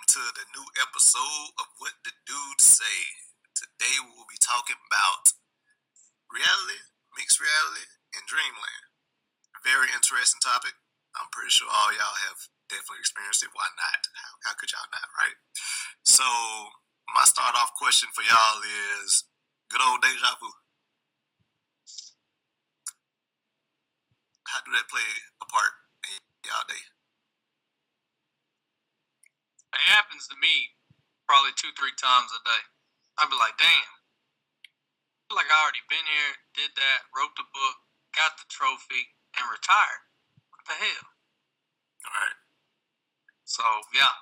to the new episode of What the Dudesay. Today we will be talking about reality, mixed reality, and dreamland. Very interesting topic. I'm pretty sure all y'all have definitely experienced it. Why not? How could y'all not, right? So, my start off question for y'all is good old deja vu. How do that play a part in y'all day? It happens to me probably 2-3 times a day. I'd be like, damn, I feel like I already been here, did that, wrote the book, got the trophy, and retired. What the hell? All right. So, yeah.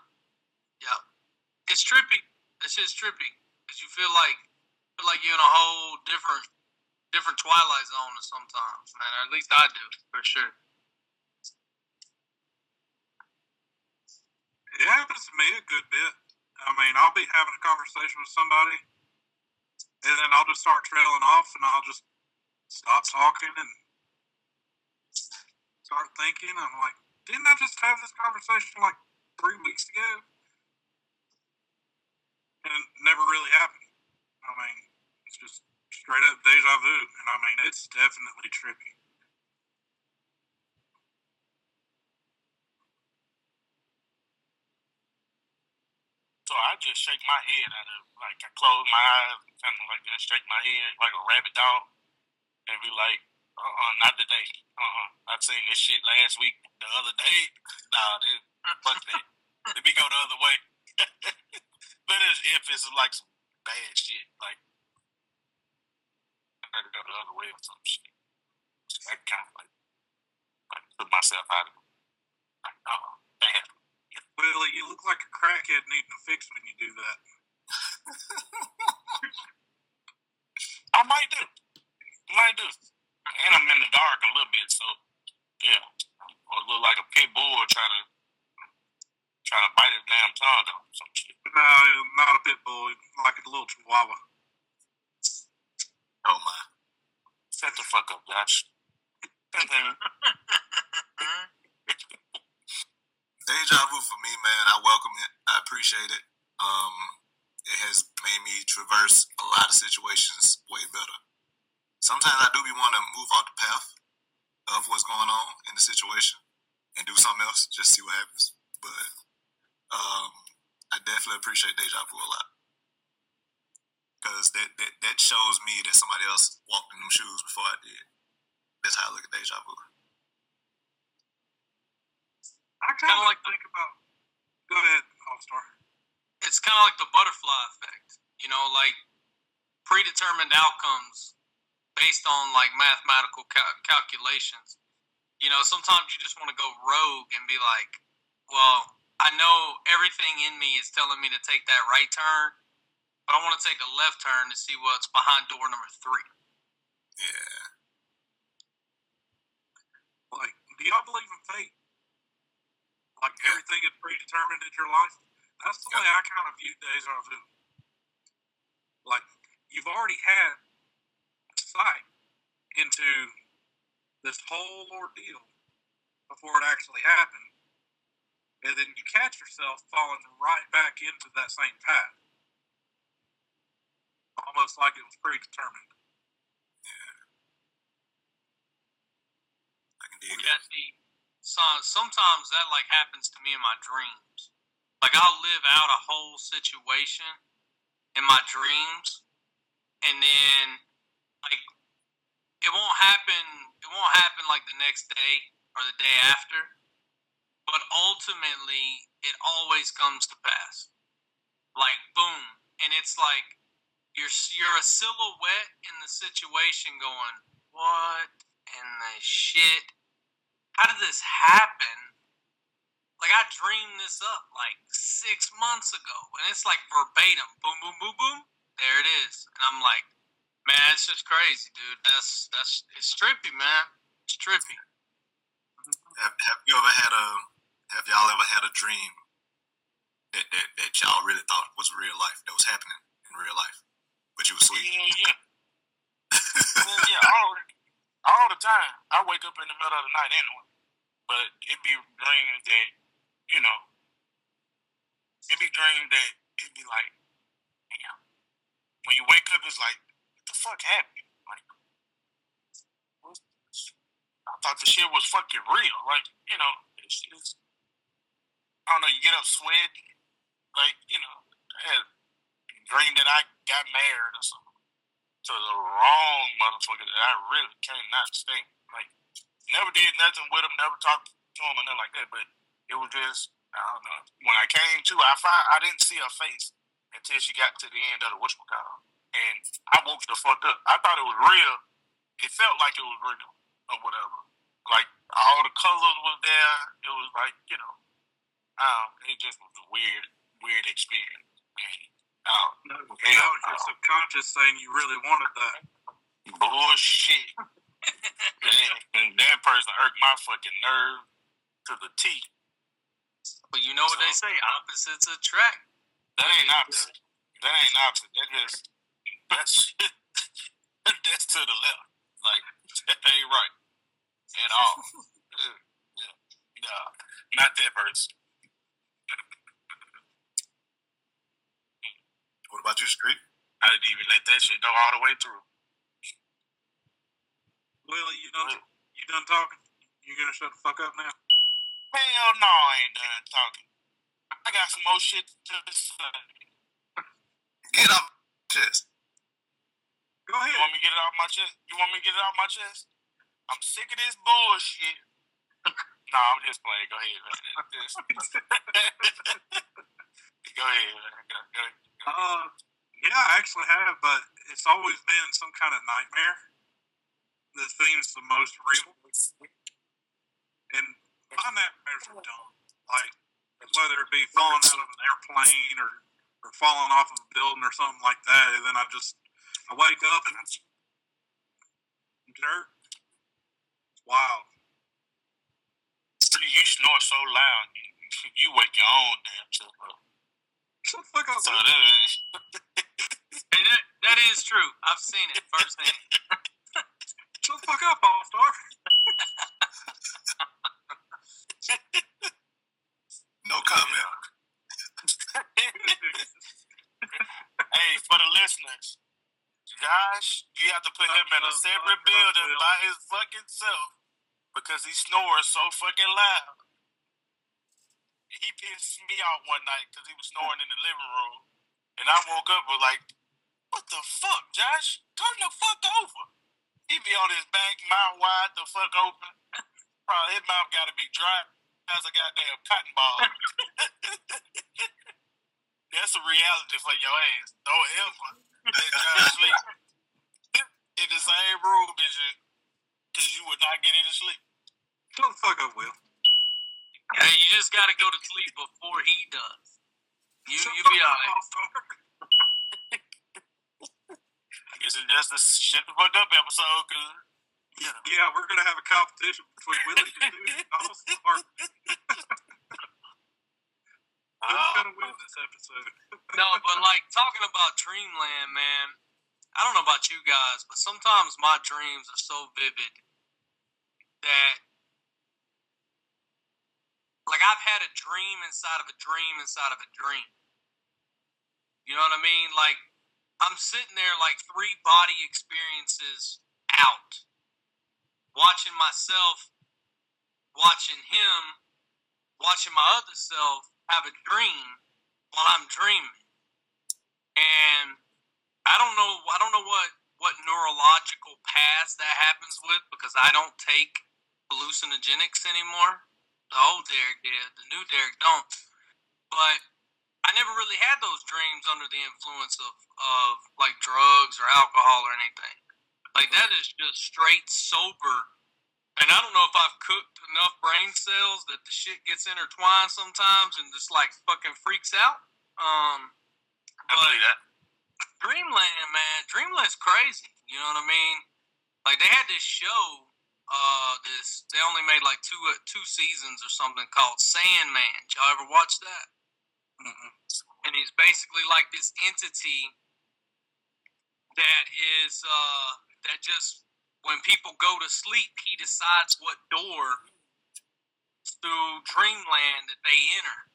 It's trippy. That shit's trippy. Because you feel like you're in a whole different Twilight Zone sometimes, man. Or at least I do, for sure. It happens to me a good bit. I mean, I'll be having a conversation with somebody, and then I'll just start trailing off, and I'll just stop talking and start thinking. I'm like, didn't I just have this conversation like 3 weeks ago? And it never really happened. I mean, it's just straight up deja vu, and I mean, it's definitely trippy. So I just shake my head at it. Like, I close my eyes and kind of like just shake my head like a rabbit dog and be like, not today. I seen this shit last week, the other day. Nah, fuck that. Let me go the other way. But if it's like some bad shit, like, I gotta go the other way or some shit. I kind of like put myself out of it. Like, damn. Willie, you look like a crackhead needing a fix when you do that. I might do. And I'm in the dark a little bit, so yeah. I look like a pit bull trying to bite his damn tongue off or some shit. No, not a pit bull, like a little chihuahua. Oh my. Shut the fuck up, Josh. Deja vu for me, man. I welcome it. I appreciate it. It has made me traverse a lot of situations way better. Sometimes I do be wanting to move off the path of what's going on in the situation and do something else, just see what happens. But I definitely appreciate deja vu a lot. Because that shows me that somebody else walked in them shoes before I did. That's how I look at deja vu. I kind of like think about. Go ahead, All-Star. It's kind of like the butterfly effect, like predetermined outcomes based on like mathematical calculations. Sometimes you just want to go rogue and be like, well, I know everything in me is telling me to take that right turn, but I want to take a left turn to see what's behind door number 3. Yeah. Like, do y'all believe in fate? Like, everything is predetermined in your life? That's the way I kind of view deja vu. Like, you've already had sight into this whole ordeal before it actually happened, and then you catch yourself falling right back into that same path. Almost like it was predetermined. Yeah. I can dig that. Sometimes that like happens to me in my dreams. Like I'll live out a whole situation in my dreams, and then like it won't happen like the next day or the day after, but ultimately it always comes to pass. Like boom, and it's like you're a silhouette in the situation going, what in the shit? How did this happen? Like, I dreamed this up like 6 months ago, and it's like verbatim. Boom, boom, boom, boom. There it is. And I'm like, man, it's just crazy, dude. It's trippy, man. It's trippy. Have y'all ever had a dream that y'all really thought was real life, that was happening in real life, but you were asleep? Yeah. Yeah, all the time. I wake up in the middle of the night anyway. But it be dreams that, dream that it'd be like, damn. When you wake up, it's like, what the fuck happened? Like, I thought the shit was fucking real. Like, it's I don't know, you get up sweating. Like, I had a dream that I got married or something to the wrong motherfucker that I really cannot stand. Like, never did nothing with him, never talked to him or nothing like that, but it was just, I don't know. When I came to, I didn't see her face until she got to the end of the whatchamacallit. And I woke the fuck up. I thought it was real. It felt like it was real or whatever. Like, all the colors was there. It was like, it just was a weird experience. That was your subconscious saying you really wanted that. Bullshit. And that person irked my fucking nerve to the teeth. But you know what they say, opposites attract. That ain't opposite. That's to the left. Like, that ain't right at all. Nah, not that person. What about you, Street? I didn't even let that shit go all the way through. Willie, you done talking? You gonna shut the fuck up now? Hell no, I ain't done talking. I got some more shit to say. Get off my chest. Go ahead. You want me to get it off my chest? I'm sick of this bullshit. No, I'm just playing. Go ahead, man. Go ahead, man. Go ahead. Yeah, I actually have, but it's always been some kind of nightmare that seems the most real. And my nightmares are dumb. Like, whether it be falling out of an airplane or falling off of a building or something like that, and then I wake up and it's dirt. It's wild. You snore so loud, you wake your own damn self up. Shut the fuck up. So Hey, that is true. I've seen it firsthand. Shut the fuck up, All-Star. No comment. Hey, for the listeners, Josh, you have to put him in a separate building by his fucking self because he snores so fucking loud. He pissed me off one night because he was snoring in the living room. And I woke up and was like, what the fuck, Josh? Turn the fuck over. He be on his back, mouth wide the fuck open. Probably his mouth got to be dry as a goddamn cotton ball. That's a reality for your ass. Don't ever let Josh sleep in the same room as you because you would not get any sleep. Shut the fuck up, Will. Hey, you just gotta go to sleep before he does. You be alright. I guess it's just a shut the fuck up episode, cause yeah, we're gonna have a competition between Willie and Dude and All-Star. Who's gonna win this episode? No, but like talking about Dreamland, man. I don't know about you guys, but sometimes my dreams are so vivid that. Like, I've had a dream inside of a dream inside of a dream. You know what I mean? Like, I'm sitting there like 3 body experiences out. Watching myself, watching him, watching my other self have a dream while I'm dreaming. And I don't know what neurological paths that happens with because I don't take hallucinogenics anymore. The old Derek did. The new Derek don't. But I never really had those dreams under the influence of like drugs or alcohol or anything. Like that is just straight sober. And I don't know if I've cooked enough brain cells that the shit gets intertwined sometimes and just like fucking freaks out. I believe that. Dreamland, man. Dreamland's crazy. You know what I mean? Like they had this show. They only made like two seasons or something called Sandman. Did y'all ever watch that? Mm-mm. And he's basically like this entity that is that just when people go to sleep, he decides what door through Dreamland that they enter,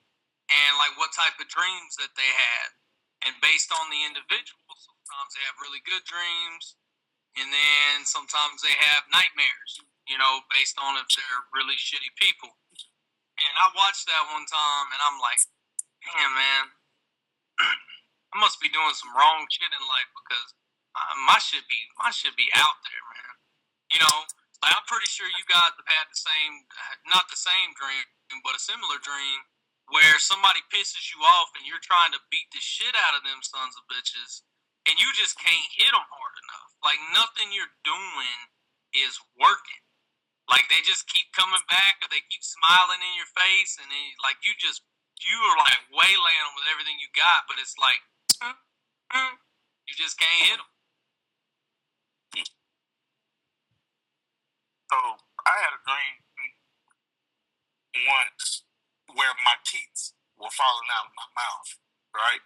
and like what type of dreams that they had. And based on the individual, sometimes they have really good dreams, and then sometimes they have nightmares, based on if they're really shitty people. And I watched that one time, and I'm like, damn, man, I must be doing some wrong shit in life because my shit be out there, man. I'm pretty sure you guys have had not the same dream, but a similar dream where somebody pisses you off and you're trying to beat the shit out of them sons of bitches and you just can't hit them hard enough. Like, nothing you're doing is working. Like, they just keep coming back or they keep smiling in your face and then, like, you are like waylaying them with everything you got, but it's like, you just can't hit them. So I had a dream once where my teeth were falling out of my mouth, right?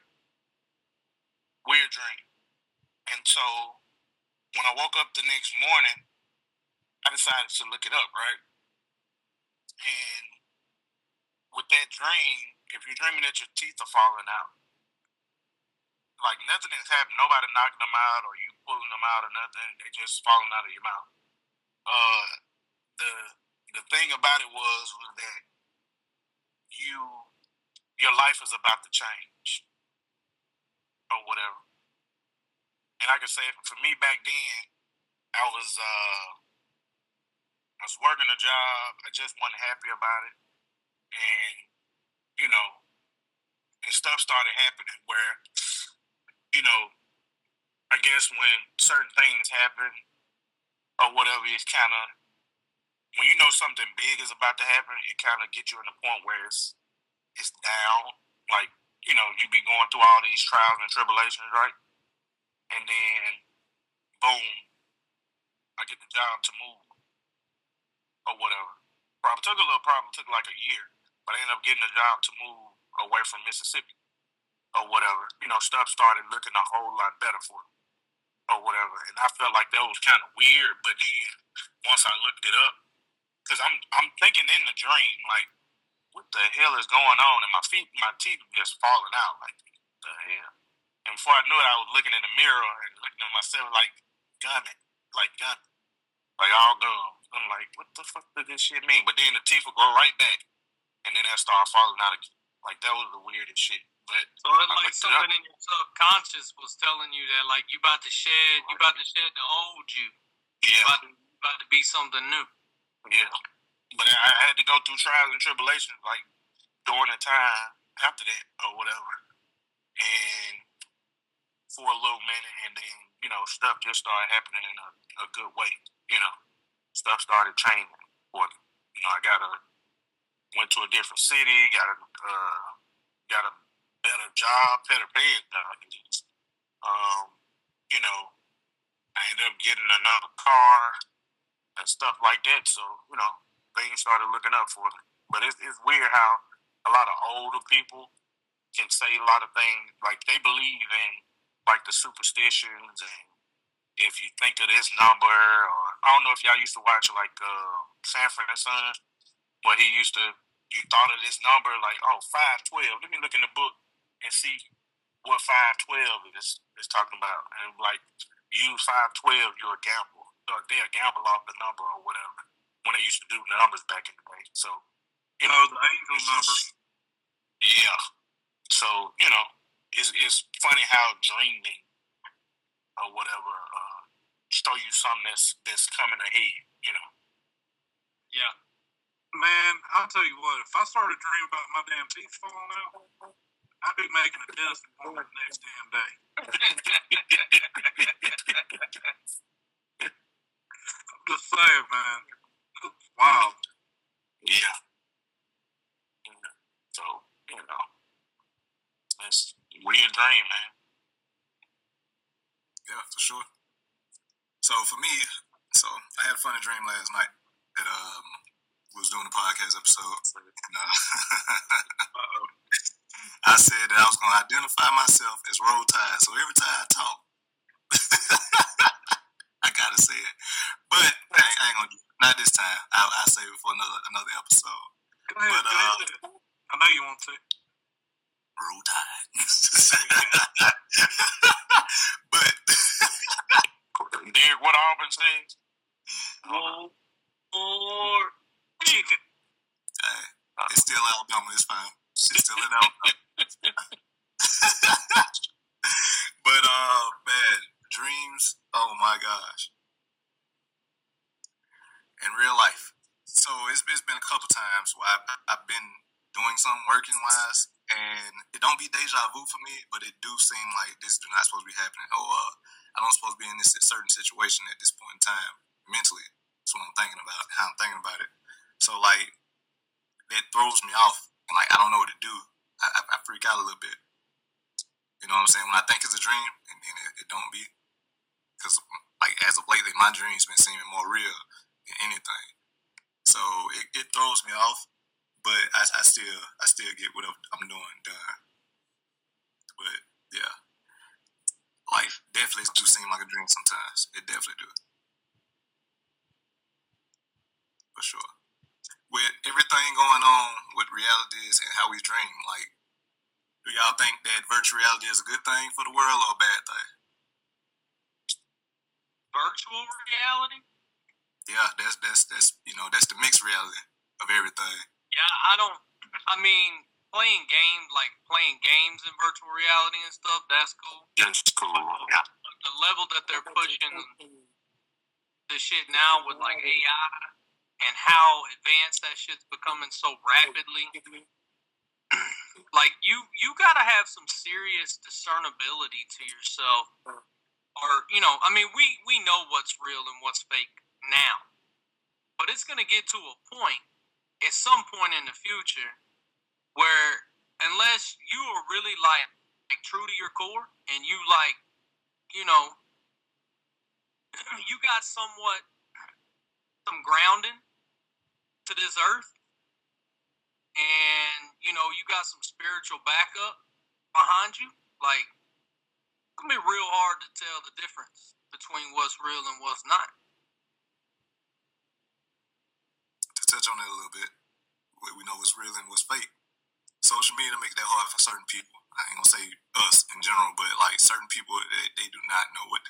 Weird dream. And so when I woke up the next morning, I decided to look it up, right? And with that dream, if you're dreaming that your teeth are falling out, like nothing has happened, nobody knocking them out or you pulling them out or nothing, they just falling out of your mouth. The thing about it was that your life is about to change or whatever. And I can say for me back then, I was working a job. I just wasn't happy about it, and and stuff started happening where I guess when certain things happen or whatever, it's kind of when you know something big is about to happen, it kind of gets you in the point where it's down. Like, you be going through all these trials and tribulations, right? And then, boom, I get the job to move or whatever. Took like a year, but I ended up getting a job to move away from Mississippi or whatever. Stuff started looking a whole lot better for me or whatever. And I felt like that was kind of weird, but then once I looked it up, because I'm thinking in the dream, like, what the hell is going on? And my teeth just falling out. Like, what the hell? And before I knew it, I was looking in the mirror and looking at myself like, gun it. Like all dumb. I'm like, what the fuck does this shit mean? But then the teeth would go right back, and then that started falling out again. Like, that was the weirdest shit. But so it's like something in your subconscious was telling you that, like, you about to shed the old you. Yeah. You about to be something new. Yeah. But I had to go through trials and tribulations, like, during the time after that or whatever. And for a little minute, and then, stuff just started happening in a good way. Stuff started changing. I went to a different city, got a better job, better paying job. I ended up getting another car and stuff like that. So, things started looking up for me. But it's weird how a lot of older people can say a lot of things, like they believe in like the superstitions, and if you think of this number, or I don't know if y'all used to watch like Sanford and Son, but you thought of this number like, oh, 512. Let me look in the book and see what 512 is talking about. And like, use 512, you're a gamble. Or they'll gamble off the number or whatever when they used to do numbers back in the day. So, the angel number. Yeah. So, it's funny how dreaming or whatever show you something that's coming ahead, Yeah. Man, I'll tell you what, if I started dreaming about my damn teeth falling out, I'd be making a desk appointment the next damn day. I'm just saying, man. Wow. Yeah. So, it's a weird dream, man. Yeah, for sure. So for me, I had a funny dream last night that was doing a podcast episode. And, I said that I was going to identify myself as Roll Tide. So every time I talk, I got to say it. But I ain't going to do it. Not this time. I'll save it for another episode. Go ahead. I know you want to. Roll Tide. But Dig what Auburn says. Roll or chicken. It's still Alabama. It's fine. It's still in Alabama. But man, dreams. Oh my gosh. In real life. So it's been a couple times where I've been doing something working wise, and it don't be deja vu for me, but it do seem like this do not supposed to be happening. I don't supposed to be in this certain situation at this point in time mentally. That's what I'm thinking about. How I'm thinking about it. So like that throws me off, and like I don't know what to do. I freak out a little bit. You know what I'm saying? When I think it's a dream, and then it don't be, because like as of lately, my dreams been seeming more real than anything. So it throws me off, but I still get what I'm doing done. But yeah, life definitely do seem like a dream sometimes. It definitely do, for sure. With everything going on with realities and how we dream, like, do y'all think that virtual reality is a good thing for the world or a bad thing? Virtual reality? Yeah, that's the mixed reality of everything. Yeah, playing games in virtual reality and stuff, that's cool. That's cool. Yeah. The level that they're pushing the shit now with like AI and how advanced that shit's becoming so rapidly. Like you gotta have some serious discernibility to yourself. Or, we know what's real and what's fake now. But it's gonna get to a point at some point in the future where unless you are really like true to your core and you you got some grounding to this earth and you got some spiritual backup behind you, like it's gonna be real hard to tell the difference between what's real and what's not. To touch on that a little bit, we know what's real and what's fake. Social media makes that hard for certain people. I ain't gonna say us in general, but like certain people, they do not know what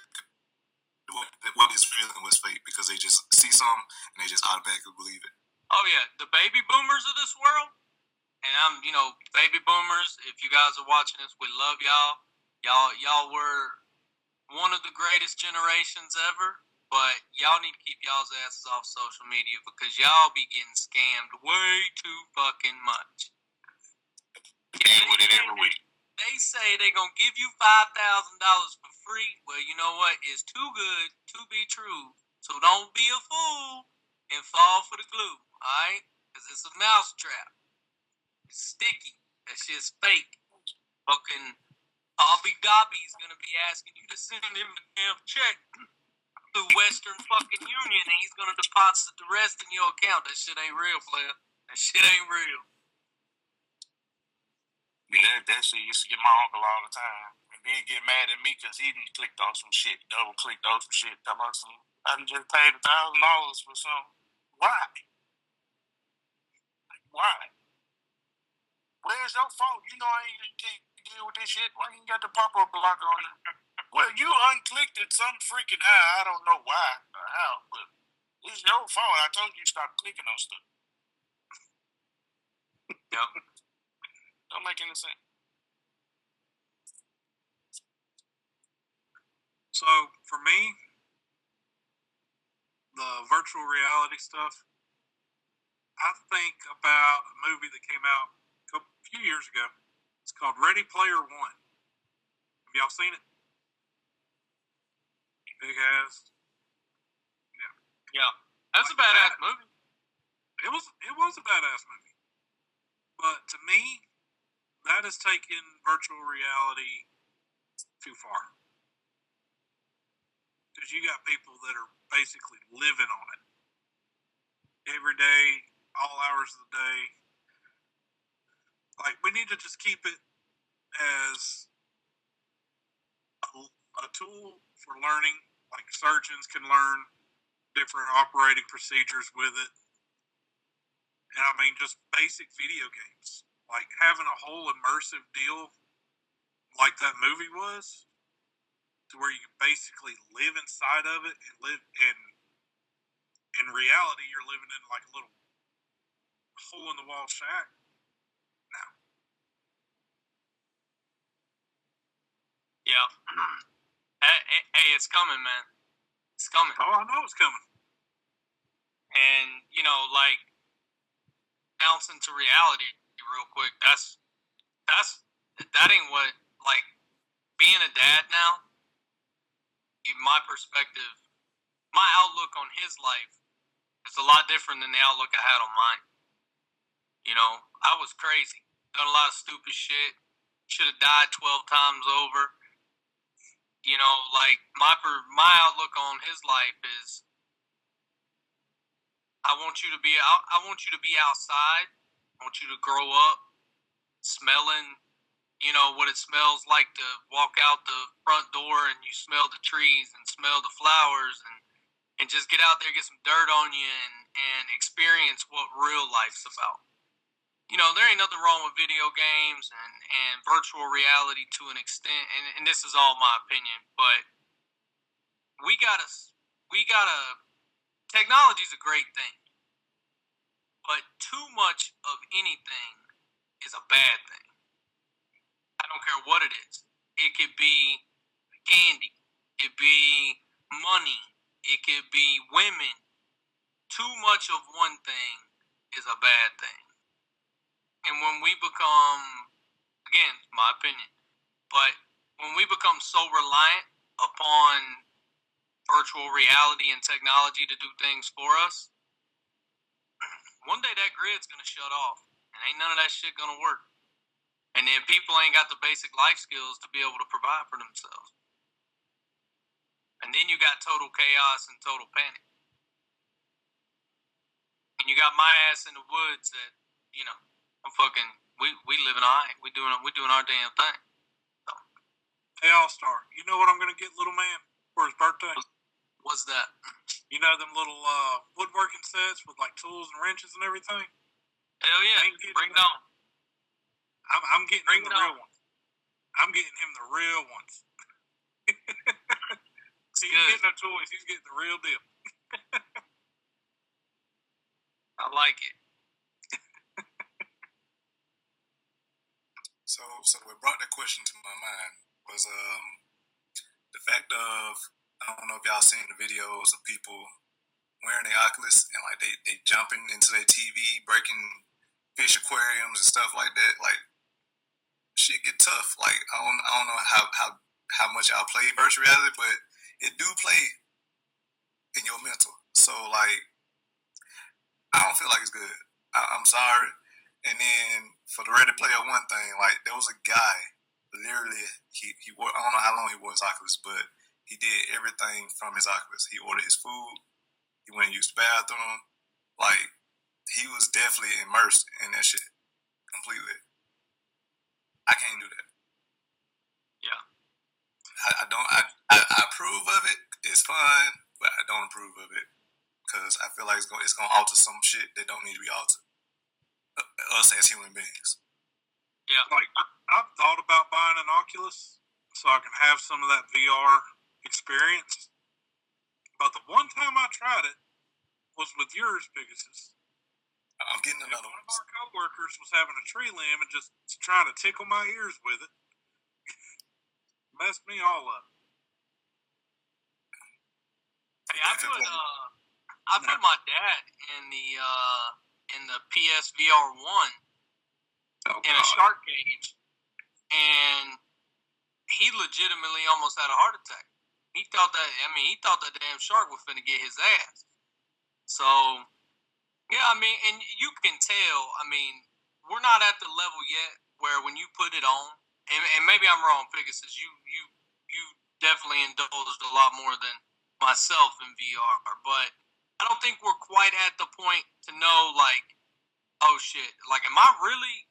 is real and what's fake because they just see something and they just automatically believe it. Oh yeah, the baby boomers of this world, and baby boomers. If you guys are watching this, we love y'all. Y'all were one of the greatest generations ever. But y'all need to keep y'all's asses off social media because y'all be getting scammed way too fucking much. With it every week. They say they're going to give you $5,000 for free. Well, you know what? It's too good to be true. So don't be a fool and fall for the glue, all right? Because it's a mousetrap. It's sticky. That shit's fake. Fucking Hobby Dobby's going to be asking you to send him a damn check through Western fucking Union, and he's going to deposit the rest in your account. That shit ain't real, player. That shit ain't real. Yeah, that shit used to get my uncle all the time. And then get mad at me because he done clicked on some shit, double clicked on some shit. Tell us, I done just paid $1,000 for something. Why? Like, why? Where's your fault? You know I can't deal with this shit. Why you got the pop-up blocker on it? Well, you unclicked it some freaking how. I don't know why or how, but it's your fault. I told you to stop clicking on stuff. Yep. Don't make any sense. So for me, the virtual reality stuff, I think about a movie that came out a few years ago. It's called Ready Player One. Have y'all seen it? Big ass. Yeah. That's a badass movie. It was a badass movie. But to me, that has taken virtual reality too far. Because you got people that are basically living on it every day, all hours of the day. Like, we need to just keep it as a tool for learning. Like, surgeons can learn different operating procedures with it. And I mean, just basic video games. like having a whole immersive deal like that movie was, to where you basically live inside of it and live in reality you're living in like a little hole in the wall shack. Now, Yeah. Hey, it's coming, man. It's coming. oh, I know it's coming. And, you know, like, bounce into reality real quick. That ain't what, like, being a dad now, my perspective, my outlook on his life is a lot different than the outlook I had on mine. You know, I was crazy. Done a lot of stupid shit. Should have died 12 times over. You know, like, my outlook on his life is, I want you to be outside. I want you to grow up smelling, you know, what it smells like to walk out the front door and you smell the trees and smell the flowers and just get out there, get some dirt on you and experience what real life's about. You know, there ain't nothing wrong with video games and virtual reality to an extent, and this is all my opinion, but we gotta, technology's a great thing, but too much of anything is a bad thing. I don't care what it is. It could be candy. It could be money. It could be women. Too much of one thing is a bad thing. And when we become, again, my opinion, but when we become so reliant upon virtual reality and technology to do things for us, one day that grid's going to shut off. And ain't none of that shit going to work. And then people ain't got the basic life skills to be able to provide for themselves. And then you got total chaos and total panic. And you got my ass in the woods that, you know, we living all right. We doing our damn thing. So. Hey, All-Star, you know what I'm going to get little man for his birthday? What's that? You know them little woodworking sets with like tools and wrenches and everything? Hell yeah. Bring it on. I'm getting him the real ones. I'm getting him the real ones. See, he's getting no toys. He's getting the real deal. I like it. So what brought that question to my mind was the fact of, I don't know if y'all seen the videos of people wearing their Oculus and like they jumping into their TV, breaking fish aquariums and stuff like that. Like, shit get tough. Like, I don't know how much y'all play virtual reality, but it do play in your mental. So like, I don't feel like it's good. I'm sorry. And then for the Ready Player One thing, like, there was a guy, literally, he I don't know how long he wore his Oculus, but he did everything from his Oculus. He ordered his food. He went and used the bathroom. Like, he was definitely immersed in that shit completely. I can't do that. Yeah. I approve of it. It's fun, but I don't approve of it because I feel like it's gonna alter some shit that don't need to be altered. Us as human beings. Yeah. Like, I've thought about buying an Oculus so I can have some of that VR experience. But the one time I tried it was with yours, Pegasus. I'm getting another one. One of our coworkers was having a tree limb and just trying to tickle my ears with it. Messed me all up. Hey, I put my dad in the PSVR 1 in a shark cage, and he legitimately almost had a heart attack. He thought that damn shark was finna get his ass. So, yeah, I mean, and you can tell, I mean, we're not at the level yet where when you put it on, and maybe I'm wrong, Pegasus, you definitely indulged a lot more than myself in VR, but I don't think we're quite at the point to know, like, oh shit, like, am I really,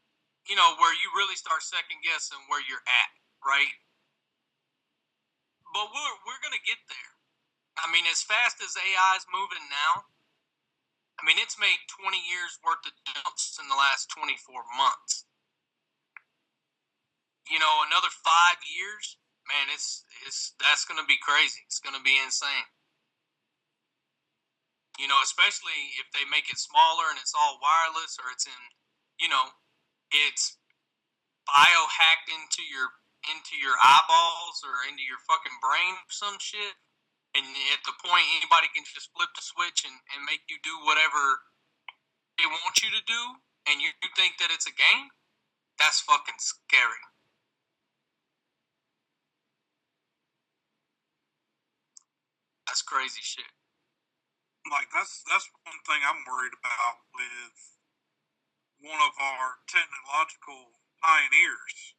you know, where you really start second guessing where you're at, right? But we're gonna get there. I mean, as fast as AI is moving now, I mean, it's made 20 years worth of jumps in the last 24 months. another 5 years, man, that's going to be crazy. It's going to be insane. Especially if they make it smaller and it's all wireless, or it's in, it's biohacked into your eyeballs or into your fucking brain or some shit. And at the point anybody can just flip the switch and make you do whatever they want you to do, and you think that it's a game, that's fucking scary. That's crazy shit. Like, that's one thing I'm worried about with one of our technological pioneers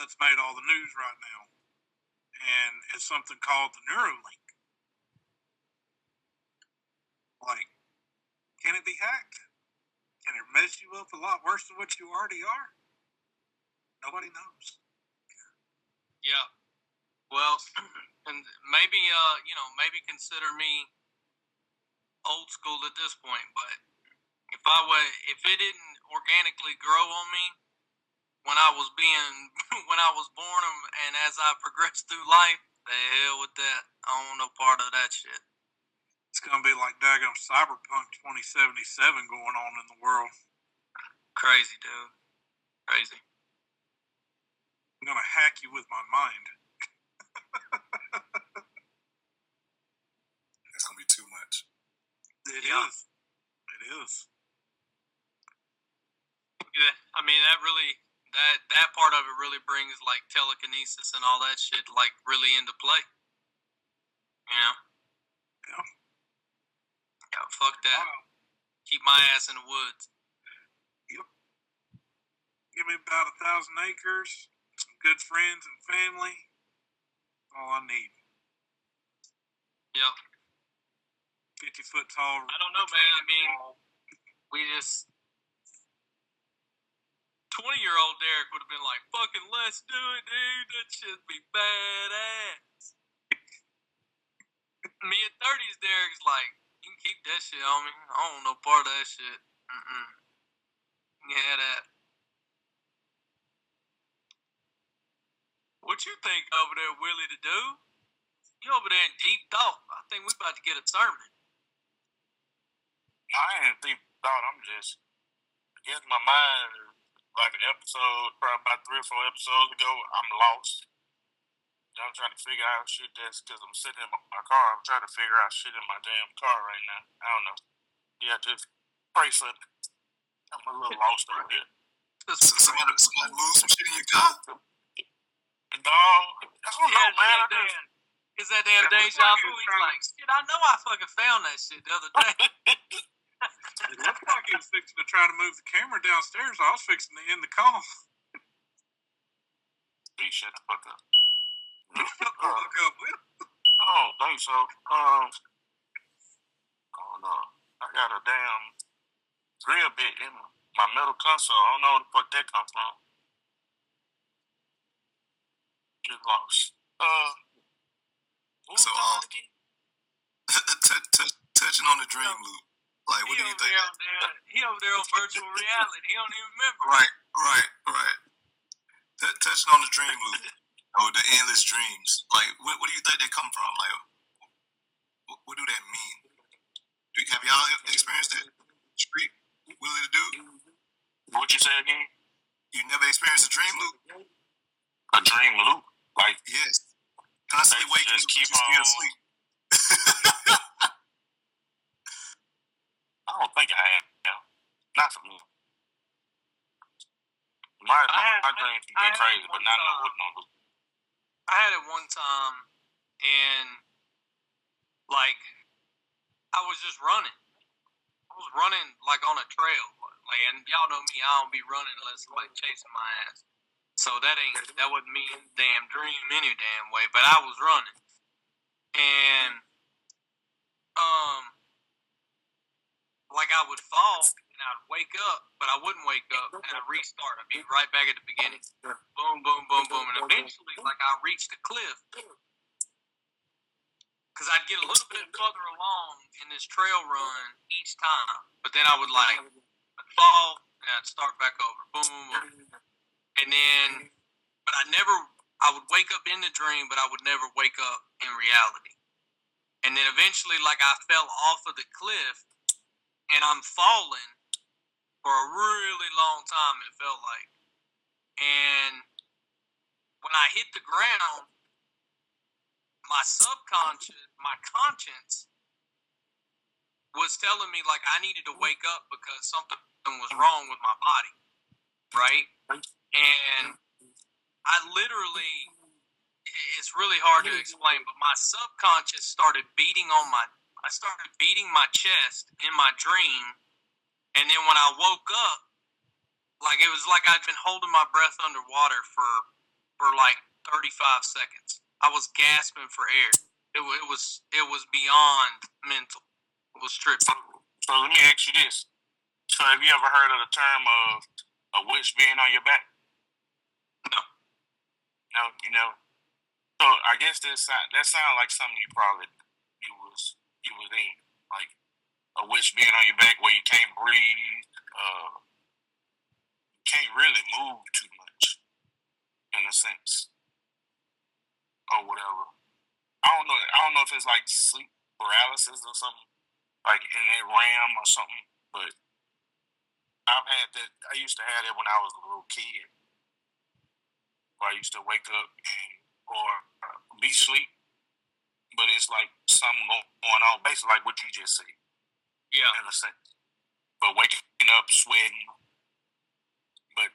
that's made all the news right now. And it's something called the Neuralink. Like, can it be hacked? Can it mess you up a lot worse than what you already are? Nobody knows. Yeah. Well, and maybe maybe consider me old school at this point, but if it didn't organically grow on me when I was born, and as I progressed through life, the hell with that. I don't want no part of that shit. It's gonna be like daggone Cyberpunk 2077 going on in the world. Crazy, dude. Crazy. I'm gonna hack you with my mind. That's gonna be too much. It is. It is. Yeah, I mean that part of it really brings like telekinesis and all that shit like really into play. Yeah. Yeah, fuck that. Wow. Keep my ass in the woods. Yep. Give me about 1,000 acres, some good friends and family. All I need. Yep. 50-foot tall. I don't know, man. I mean, we just 20-year-old Derek would have been like, "Fucking let's do it, dude. That shit'd be badass." Me at 30s, Derek's like, "You can keep that shit on me. I don't want no part of that shit. You can have that." What you think over there, Willie the dude? You over there in deep thought. I think we about to get a sermon. I ain't deep thought. I'm just getting my mind. Like an episode, probably about 3 or 4 episodes ago, I'm lost. I'm trying to figure out shit that's because I'm sitting in my car. I'm trying to figure out shit in my damn car right now. I don't know. Yeah, just pray for it. I'm a little lost over here. Somebody move some shit in your car? No, I don't know, man. It's that damn deja vu. He's like, shit, I know I fucking found that shit the other day. It looked like he was fixing to try to move the camera downstairs. I was fixing to end the call. Hey, shut the fuck up. Shut the fuck up, Will. I don't think so. Oh no. I got a damn drill bit in my metal console. I don't know where the fuck that comes from. Get lost. So, touching on the dream loop. Like, what do you think? He over there on virtual reality. He don't even remember. Right. Touching on the dream loop, or the endless dreams. Like, what do you think they come from? Like, what do that mean? Have y'all experienced that? Street, Willie the Dude? What you say again? You never experienced a dream loop? A dream loop? Like, yes. Constantly waking up, just be asleep. I don't think I have. Not for me. My dreams can be crazy, but not with no loop. I had it one time, and like I was just running. I was running like on a trail, like, and y'all know me. I don't be running unless somebody chasing my ass. So that wasn't me in the damn dream any damn way. But I was running, and like I would fall and I'd wake up, but I wouldn't wake up, and I'd restart. I'd be right back at the beginning. Boom, boom, boom, boom, and eventually, like I reached the cliff. Because I'd get a little bit further along in this trail run each time. But then I would, like, fall, and I'd start back over. Boom, boom, boom. And then, but I would wake up in the dream, but I would never wake up in reality. And then eventually, like, I fell off of the cliff, and I'm falling for a really long time, it felt like. And when I hit the ground, my subconscious, my conscience was telling me, like, I needed to wake up because something was wrong with my body, right? And I literally, it's really hard to explain, but my subconscious started beating my chest in my dream. And then when I woke up, like, it was like I'd been holding my breath underwater for like 35 seconds. I was gasping for air. It was beyond mental. It was tripping. So let me ask you this. So have you ever heard of the term of a witch being on your back? No. No, you know. So I guess that sounds like something you was in, like a witch being on your back where you can't breathe, can't really move too much, in a sense, or whatever. I don't know if it's like sleep paralysis or something, like in that realm or something. But I've had that. I used to have that when I was a little kid. Where I used to wake up or be asleep, but it's like something going on, basically like what you just said. Yeah. In a sense. But waking up, sweating, but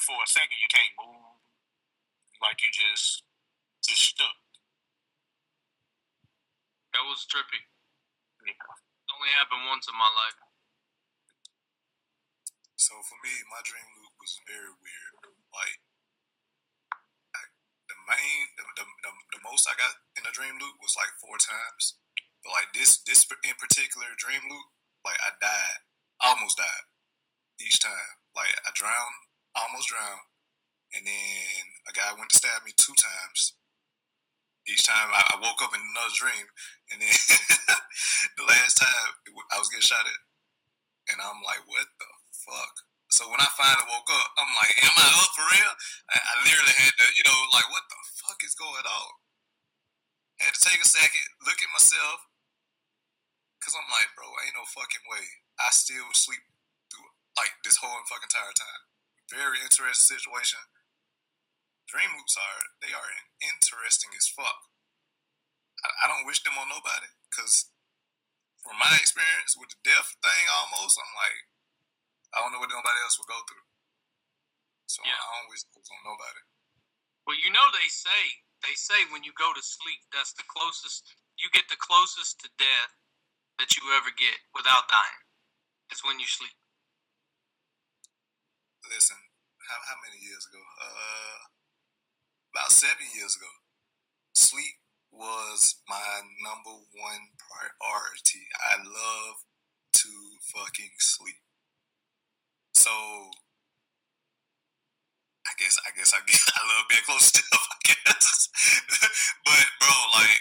for a second you can't move, like you just stuck. That was trippy. Yeah. It only happened once in my life. So for me, my dream loop was very weird. Like, the most I got in a dream loop was like 4 times. But like this in particular dream loop, like I almost died each time. Like I almost drowned, and then a guy went to stab me 2 times. Each time I woke up in another dream, and then the last time I was getting shot at, and I'm like, what the fuck? So when I finally woke up, I'm like, am I up for real? I literally had to, like, what the fuck is going on? I had to take a second, look at myself, because I'm like, bro, ain't no fucking way. I still sleep through, like, this whole fucking entire time. Very interesting situation. Dream loops they are interesting as fuck. I don't wish them on nobody, because from my experience with the death thing almost, I'm like, I don't know what nobody else would go through. So yeah. I don't wish those on nobody. Well, they say when you go to sleep, that's the closest, you get the closest to death that you ever get without dying. It's when you sleep. Listen, how many years ago? About 7 years ago. Sleep was my number one priority. I love to fucking sleep. So I love being close to them, I guess. But bro, like,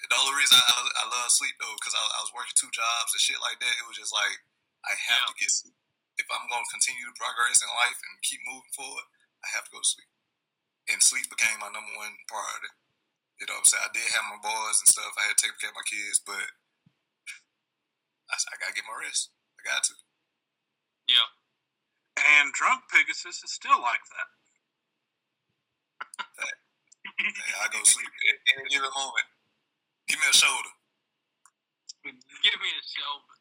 the only reason I love sleep though, because I was working 2 jobs and shit like that. It was just like I have to get sleep. If I'm gonna continue to progress in life and keep moving forward, I have to go to sleep. And sleep became my number one priority. You know what I'm saying? I did have my boys and stuff. I had to take care of my kids, but I gotta get my rest. I got to. Yeah. And drunk Pegasus is still like that. Hey, I go sleep at any given moment. Give me a shoulder. Give me a shoulder.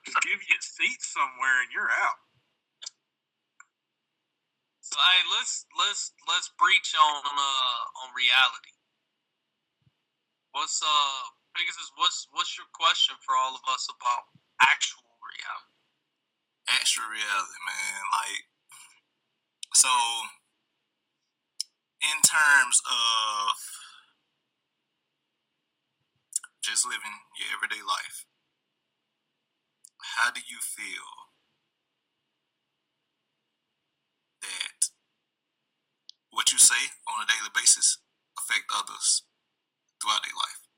Just give you a seat somewhere and you're out. So hey, let's breach on reality. What's your question for all of us about actual reality? Actual reality, man. Like, so in terms of just living your everyday life, how do you feel that what you say on a daily basis affect others throughout their life?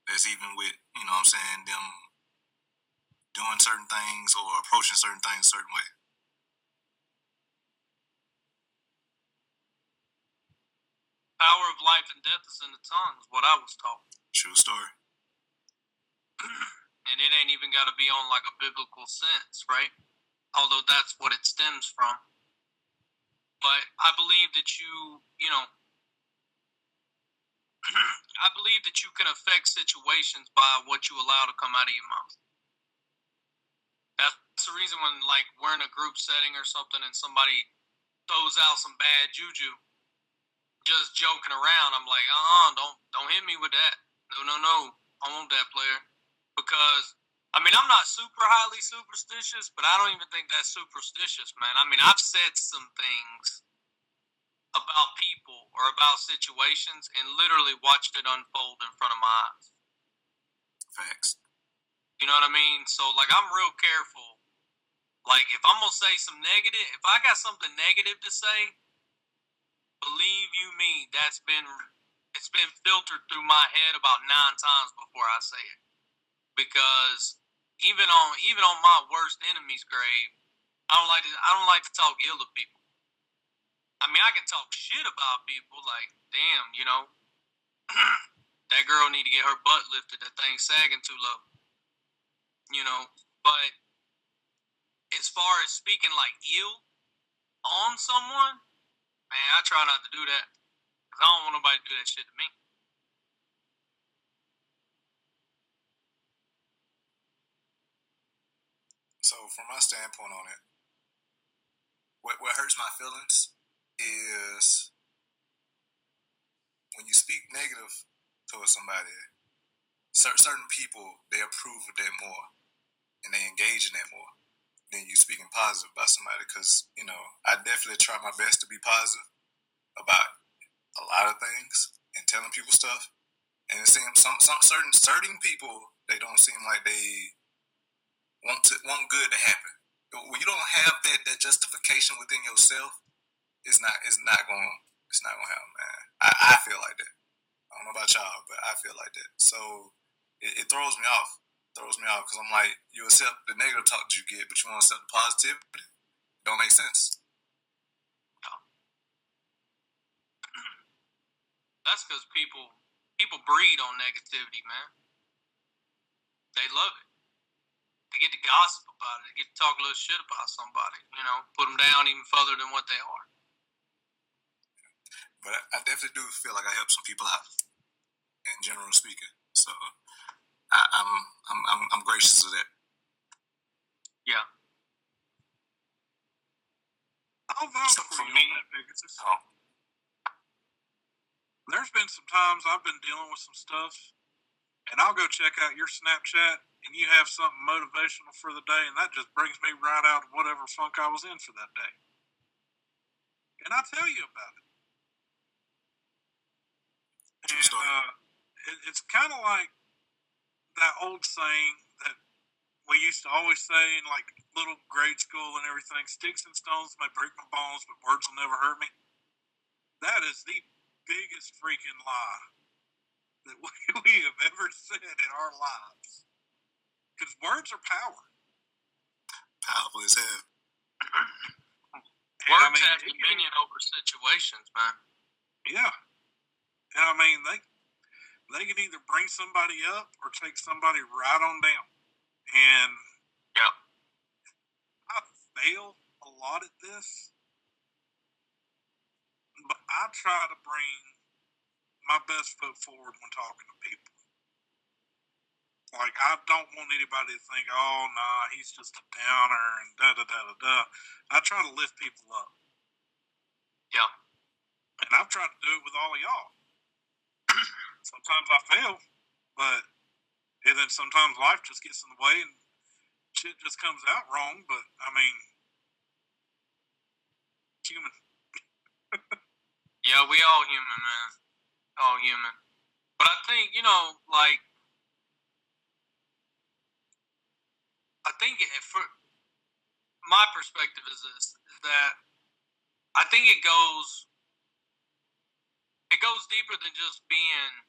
That's even with, you know what I'm saying, them doing certain things or approaching certain things a certain way. power of life and death is in the tongue, is what I was taught. True story. And it ain't even got to be on like a biblical sense, right? Although that's what it stems from. But I believe that I believe that you can affect situations by what you allow to come out of your mouth. That's the reason when like we're in a group setting or something and somebody throws out some bad juju, just joking around, I'm like, don't hit me with that. No, I want that, player. Because, I mean, I'm not super highly superstitious, but I don't even think that's superstitious, man. I mean, I've said some things about people or about situations and literally watched it unfold in front of my eyes. Facts. You know what I mean? So, like, I'm real careful. Like, if I'm going to say some negative, if I got something negative to say, believe you me, it's been filtered through my head about 9 times before I say it. Because even on my worst enemy's grave, I don't like to talk ill of people. I mean, I can talk shit about people, like, damn, that girl need to get her butt lifted. That thing's sagging too low. But as far as speaking like ill on someone, man, I try not to do that. Because I don't want nobody to do that shit to me. So, from my standpoint on it, what hurts my feelings is when you speak negative towards somebody. Certain people, they approve of that more and they engage in that more than you speaking positive about somebody. Because I definitely try my best to be positive about a lot of things and telling people stuff. And it seems some certain people, they don't seem like they want good to happen. When you don't have that justification within yourself, it's not gonna happen, man. I feel like that. I don't know about y'all, but I feel like that. So it throws me off. Because I'm like, you accept the negative talk that you get, but you won't accept the positivity. It don't make sense. That's because people breed on negativity, man. They love it. They get to gossip about it. They get to talk a little shit about somebody. Put them down even further than what they are. But I definitely do feel like I help some people out, in general speaking. So I'm gracious of that. Yeah. I'll vouch for you on that, Pegasus. There's been some times I've been dealing with some stuff, and I'll go check out your Snapchat, and you have something motivational for the day, and that just brings me right out of whatever funk I was in for that day. And I tell you about it. And it's kind of like that old saying that we used to always say in like little grade school and everything: sticks and stones may break my bones, but words will never hurt me. That is the biggest freaking lie that we have ever said in our lives. Because words are power. Powerful as hell. Words have dominion over situations, man. Yeah. And I mean, they can either bring somebody up or take somebody right on down. And yeah, I fail a lot at this, but I try to bring my best foot forward when talking to people. Like, I don't want anybody to think, oh, nah, he's just a downer and da-da-da-da-da. I try to lift people up. Yeah. And I've tried to do it with all of y'all. Sometimes I fail, and then sometimes life just gets in the way and shit just comes out wrong, but, I mean, human. Yeah, we all human, man. All human. But I think, I think for my perspective is this, is that I think it goes deeper than just being,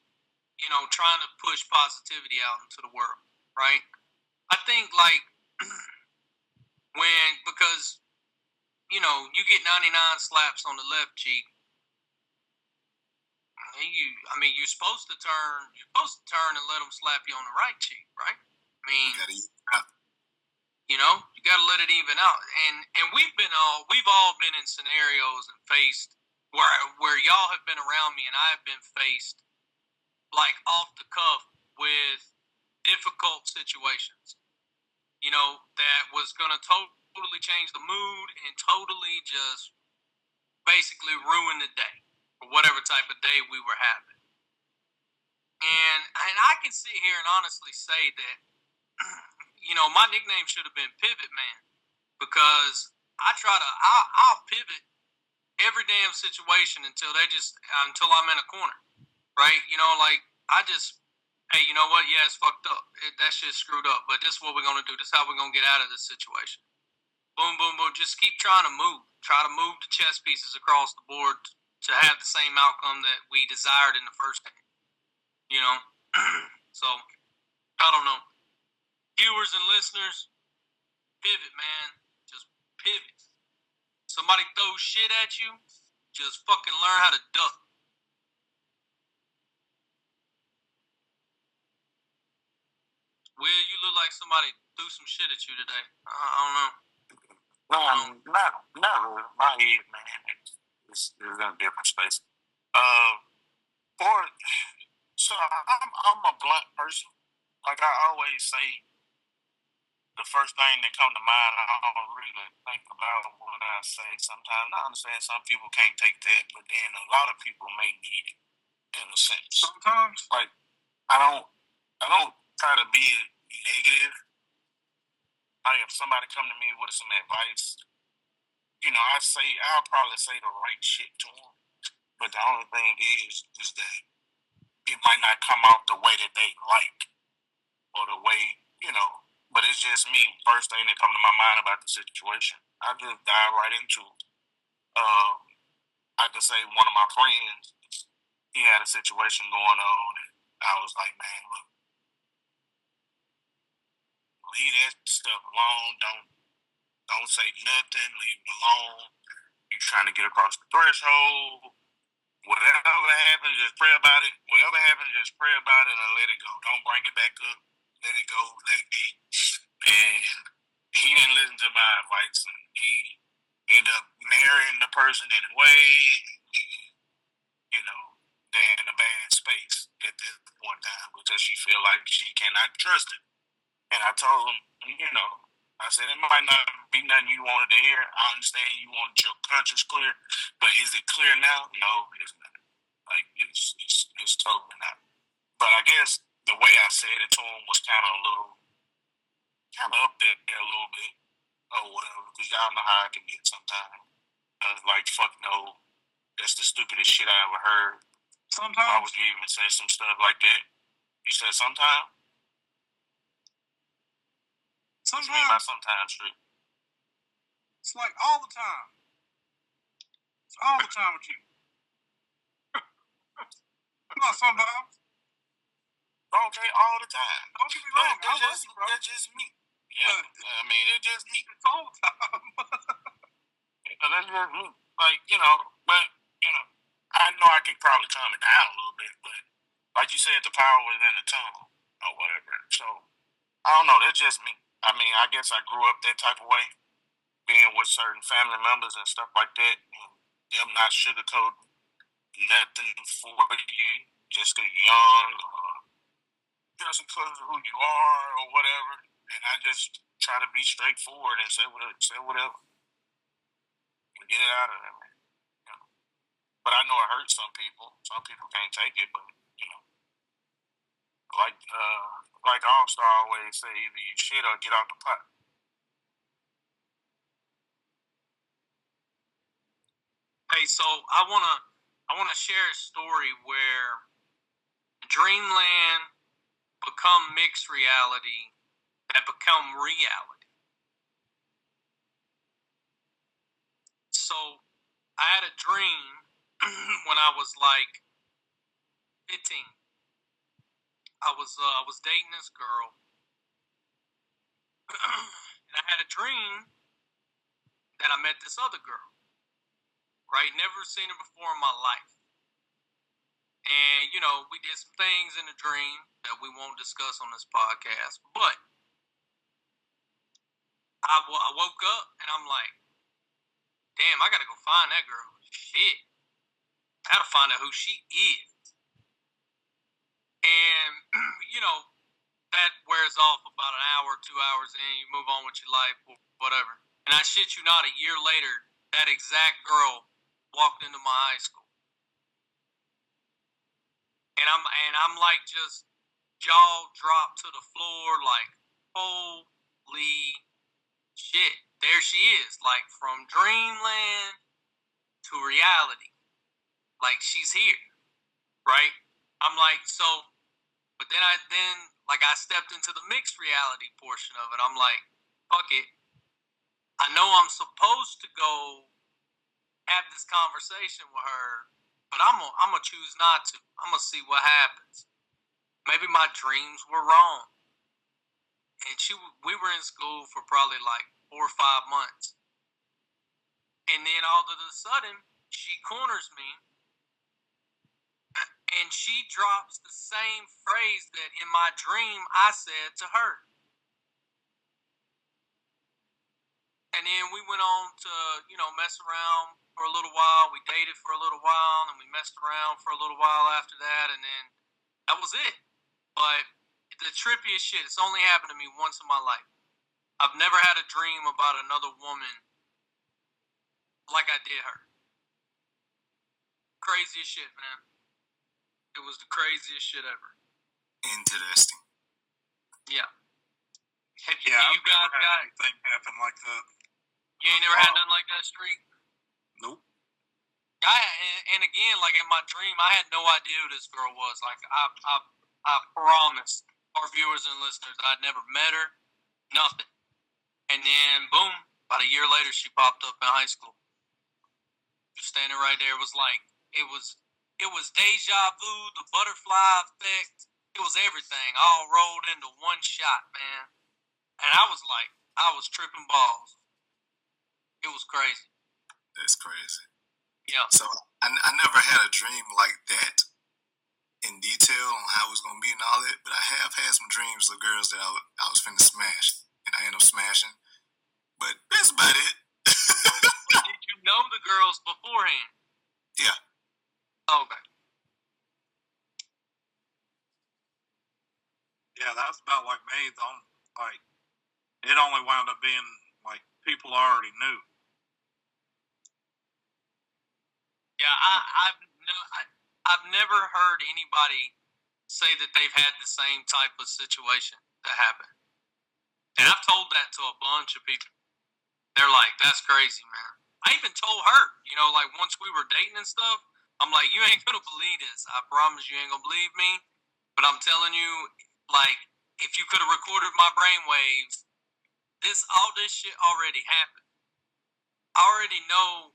trying to push positivity out into the world, right? I think like because you get 99 slaps on the left cheek, You're supposed to turn. You're supposed to turn and let them slap you on the right cheek, right? I mean, you got to let it even out. And we've all been in scenarios and faced where y'all have been around me and I have been faced like off the cuff with difficult situations. That was going to totally change the mood and totally just basically ruin the day or whatever type of day we were having. And I can sit here and honestly say that, my nickname should have been Pivot Man because I'll pivot every damn situation until I'm in a corner, right? Hey, you know what? Yeah, it's fucked up. That shit's screwed up. But this is what we're going to do. This is how we're going to get out of this situation. Boom, boom, boom. Just keep trying to move. Try to move the chess pieces across the board to have the same outcome that we desired in the first game. So, I don't know. Viewers and listeners, pivot, man. Just pivot. Somebody throws shit at you, just fucking learn how to duck. Will, you look like somebody threw some shit at you today. I don't know. Not really. My head, man, is in a different space. So I'm a blunt person. Like I always say, the first thing that come to mind, I don't really think about what I say. Sometimes I understand some people can't take that, but then a lot of people may need it in a sense. Sometimes, like I don't try to be negative. Like if somebody come to me with some advice, I'll probably say the right shit to them. But the only thing is that it might not come out the way that they like, or the way, but it's just me. First thing that come to my mind about the situation, I just dive right into it. I could say one of my friends, he had a situation going on, and I was like, man, look, leave that stuff alone. Don't say nothing. Leave it alone. You're trying to get across the threshold. Whatever happens, just pray about it. Whatever happens, just pray about it and let it go. Don't bring it back up. Let it go. Let it be. And he didn't listen to my advice, and he ended up marrying the person anyway. They're in a bad space at this point in time because she feel like she cannot trust it. And I told him, I said, it might not be nothing you wanted to hear. I understand you wanted your conscience clear, but is it clear now? No, it's not. Like, it's totally not. But I guess the way I said it to him was kind of up there a little bit or whatever, because y'all know how I can get sometimes. I was like, fuck no, that's the stupidest shit I ever heard. Sometimes. Why would you even say some stuff like that? You said sometimes? What you mean by sometimes, Street? It's like all the time. It's all the time with you. Not sometimes. Okay, all the time. Don't get me wrong. That's just me. Yeah, it's just me. It's all the time. That's just me. Like, but, I know I can probably calm it down a little bit, but like you said, the power is in the tongue or whatever. So, I don't know. That's just me. I guess I grew up that type of way, being with certain family members and stuff like that, and them not sugarcoating nothing for you just because you're young or just because of who you are or whatever. And I just try to be straightforward and say whatever and get it out of there, man. But I know it hurts some people. Some people can't take it, but like All-Star always say, either you shit or get out the pot. Hey, so I wanna share a story where Dreamland become mixed reality that become reality. So I had a dream when I was like 15. I was dating this girl, and I had a dream that I met this other girl. Right, never seen her before in my life, And, we did some things in the dream that we won't discuss on this podcast. But I woke up and I'm like, damn, I got to go find that girl. Shit. I got to find out who she is. And, that wears off about an hour, 2 hours in. You move on with your life, whatever. And I shit you not, a year later, that exact girl walked into my high school. And I'm like just jaw dropped to the floor, like, holy shit. There she is, like from dreamland to reality. Like she's here. Right? I'm like, so but then I stepped into the mixed reality portion of it. I'm like, fuck it. I know I'm supposed to go have this conversation with her, but I'm gonna choose not to. I'm gonna see what happens. Maybe my dreams were wrong. And we were in school for probably like 4 or 5 months. And then all of a sudden, she corners me, and she drops the same phrase that in my dream I said to her. And then we went on to, mess around for a little while. We dated for a little while, and we messed around for a little while after that, and then that was it. But the trippiest shit, it's only happened to me once in my life. I've never had a dream about another woman like I did her. Craziest shit, man. It was the craziest shit ever. Interesting. Yeah. I've never had anything happen like that. You ain't never had nothing like that, Street? Nope. And again, like in my dream, I had no idea who this girl was. Like I promised our viewers and listeners I'd never met her, nothing. And then boom, about a year later, she popped up in high school. Just standing right there. It was deja vu, the butterfly effect. It was everything all rolled into one shot, man. And I was tripping balls. It was crazy. That's crazy. Yeah. So I never had a dream like that in detail on how it was going to be and all that, but I have had some dreams of girls that I was finna smash, and I ended up smashing. But that's about it. Did you know the girls beforehand? Yeah. Okay. Yeah, that's about like me. It only wound up being like people I already knew. Yeah, I've never heard anybody say that they've had the same type of situation that happened. And I've told that to a bunch of people. They're like, that's crazy, man. I even told her, like once we were dating and stuff, I'm like, you ain't gonna believe this. I promise you ain't gonna believe me. But I'm telling you, like, if you could have recorded my brainwaves, all this shit already happened. I already know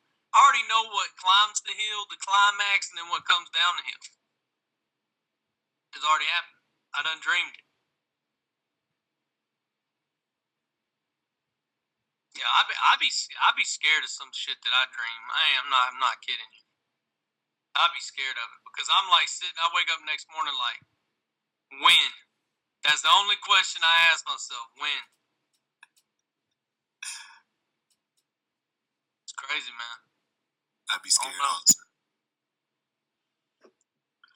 what climbs the hill, the climax, and then what comes down the hill. It's already happened. I done dreamed it. Yeah, I be scared of some shit that I dream. I'm not kidding you. I'd be scared of it because I'm like I wake up next morning like, when? That's the only question I ask myself, when? It's crazy, man. I'd be scared also.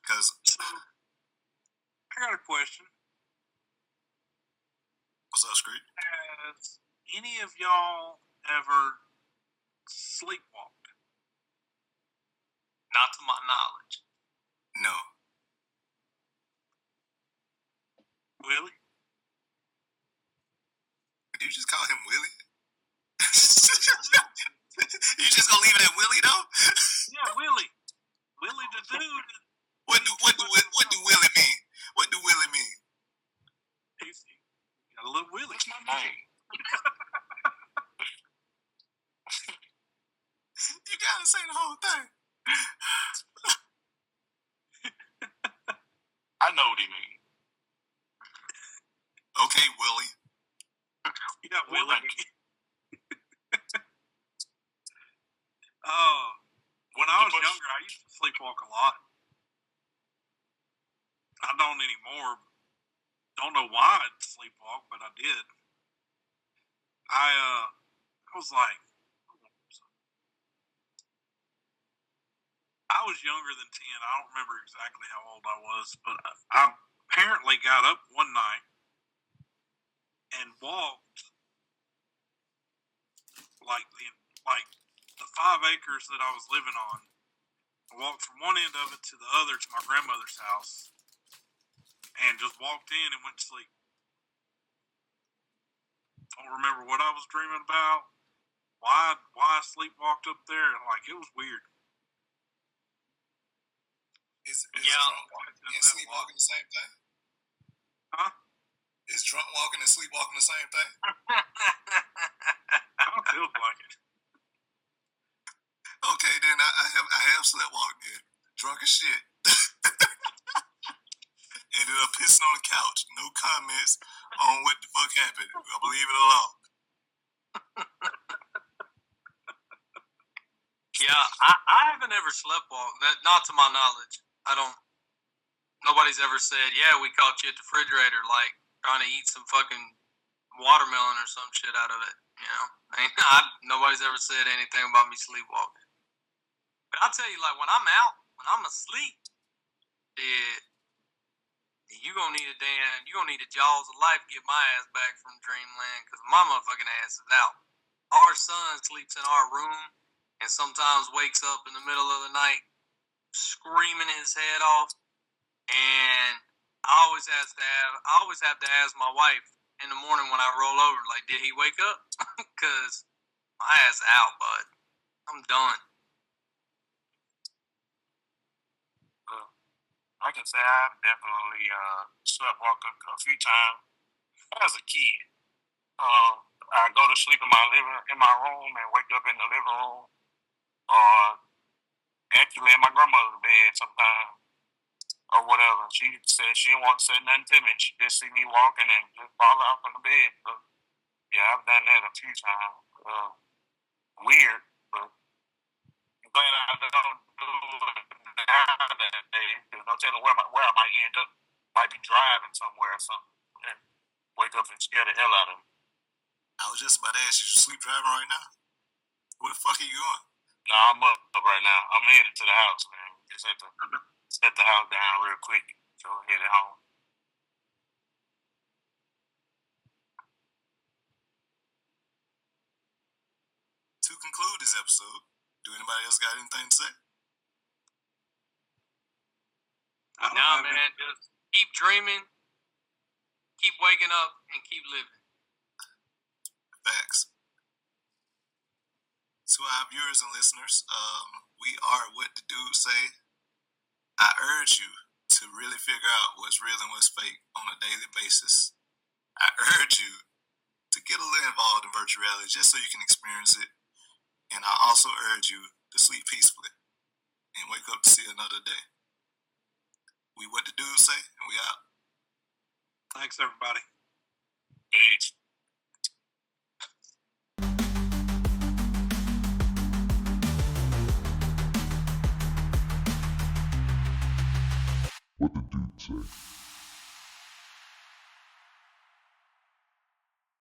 Because I got a question. What's up, Screet? Has any of y'all ever sleepwalked? Not to my knowledge. No. Willie? Did you just call him Willie? You just gonna leave it at Willie though? Yeah, Willie. Willie the dude. What do Willie mean? What do Willie mean? He's got a little Willie. What's my name? You gotta say the whole thing. I know what he means. Okay, Willie. Yeah, Willie. When I was younger, I used to sleepwalk a lot. don't anymore. Don't know why I'd sleepwalk, but I did. I was like, I was younger than 10. I don't remember exactly how old I was, but I apparently got up one night and walked like the 5 acres that I was living on. I walked from one end of it to the other to my grandmother's house, and just walked in and went to sleep. Don't remember what I was dreaming about. Why I sleepwalked up there? Like, it was weird. Is Yeah. drunk walking and sleepwalking the same thing? Huh? Is drunk walking and sleepwalking the same thing? I don't feel like it. Okay, then I have sleepwalked then. Drunk as shit. Ended up pissing on the couch. No comments on what the fuck happened. I'll leave it alone. Yeah, I haven't ever sleptwalked. Not to my knowledge. Nobody's ever said, yeah, we caught you at the refrigerator, like, trying to eat some fucking watermelon or some shit out of it, you know? Nobody's ever said anything about me sleepwalking. But I'll tell you, like, when I'm out, when I'm asleep, you're gonna need a jaws of life to get my ass back from dreamland, because my motherfucking ass is out. Our son sleeps in our room and sometimes wakes up in the middle of the night screaming his head off, and I always have to ask my wife in the morning when I roll over, like, did he wake up? Because my ass out, bud. I'm done. I can say I've definitely sleptwalked a few times as a kid. I go to sleep in my room and wake up in the living room, or actually in my grandmother's bed sometimes, or whatever. She said she didn't want to say nothing to me. She just see me walking and just fall off in the bed. So, yeah, I've done that a few times. Weird, but I'm glad I don't do it nowadays. There's no telling where I might end up. Might be driving somewhere or something, and wake up and scare the hell out of me. I was just about to ask you sleep driving right now? Where the fuck are you going? No, I'm up right now. I'm headed to the house, man. Just had to set the house down real quick. So headed home. To conclude this episode, do anybody else got anything to say? Nah, man, just keep dreaming, keep waking up, and keep living. Facts. To our viewers and listeners, we are What the Dudesay. I urge you to really figure out what's real and what's fake on a daily basis. I urge you to get a little involved in virtual reality just so you can experience it. And I also urge you to sleep peacefully and wake up to see another day. We What the Dudesay, and we out. Thanks, everybody. Peace. What the Dudesay.